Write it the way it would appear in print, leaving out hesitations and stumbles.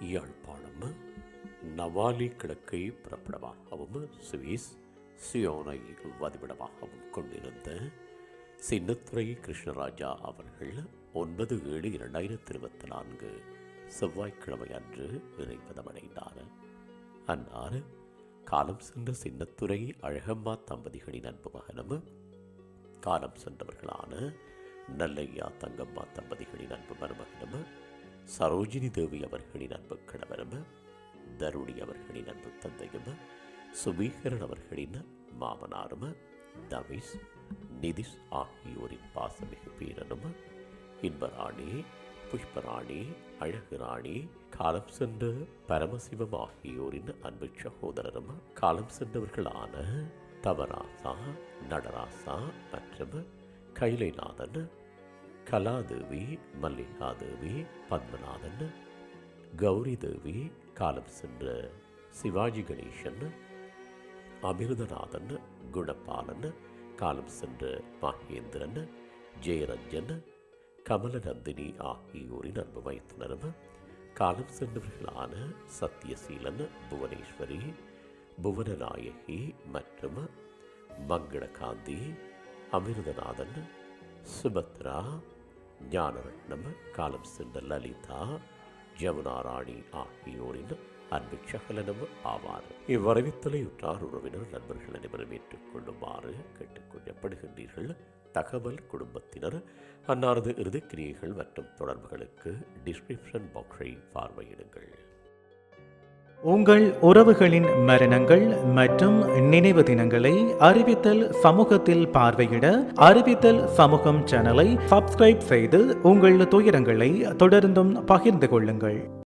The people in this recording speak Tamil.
யாழ்ப்பாணம் நவாலி கிழக்கை பிறப்பிடமாகவும் சுவிஸ் சியோனை வதிவிடமாகவும் கொண்டிருந்த சின்னத்துரை கிருஷ்ணராஜா அவர்கள் 9/7/2024 செவ்வாய்க்கிழமை அன்று இறைப்பதமடைந்தார். அன்னார் காலம் சென்ற சின்னத்துரை அழகம்மா தம்பதிகளின் அன்பு மகனும் காலம் சென்றவர்களான நல்லையா தங்கம்மா தம்பதிகளின் அன்பு மருமகனும் சரோஜினி தேவி அவர்களின் அன்பு கணவரும் தருணி அவர்களின் அன்பு தந்தையும் சுபீகரன் அவர்களின் மாமனாரும் தவிஷ் நிதிஷ் ஆகியோரின் பாசமிகு பேரனும் இன்பராணி புஷ்பராணி அழகு ராணி காலம் சென்ற பரமசிவம் ஆகியோரின் அன்பு சகோதரரும் காலம் சென்றவர்களான தவராசா நடராசா மற்றும் கைலைநாதன் கலாதேவி மல்லிகாதேவி பத்மநாதன் கௌரி தேவி காலம் சென்ற சிவாஜி கணேசன் அமிர்தநாதன் குணபாலன் காலம் சென்ற மகேந்திரன் ஜெயரஞ்சன் கமலநந்தினி ஆகியோரின் அன்பு வைத்துணரும் காலம் சென்றவர்களான சத்யசீலன் புவனேஸ்வரி புவனநாயகி மற்றும் மங்களகாந்தி அமிர்தநாதன் சுபத்ரா ஞானரட்னம் காலம் சென்ற லலிதா ஜமுனாராணி ஆகியோரின் அன்பு சகலனும் ஆவார். இவ்வரவித்தலை உற்றார் உறவினர் நண்பர்கள் அனைவரும் ஏற்றுக்கொள்ளுமாறு கேட்டுக்கொள்ளப்படுகின்றீர்கள். தகவல் குடும்பத்தினர் அன்னாரது இறுதிக்கிரியைகள் மற்றும் தொடர்புகளுக்கு டிஸ்கிரிப்ஷன் பாக்ஸை பார்வையிடுங்கள். உங்கள் உறவுகளின் மரணங்கள் மற்றும் நினைவு தினங்களை அறிவித்தல் சமூகத்தில் பார்வையிட அறிவித்தல் சமூகம் சேனலை சப்ஸ்கிரைப் செய்து உங்கள் துயரங்களை தொடர்ந்தும் பகிர்ந்து கொள்ளுங்கள்.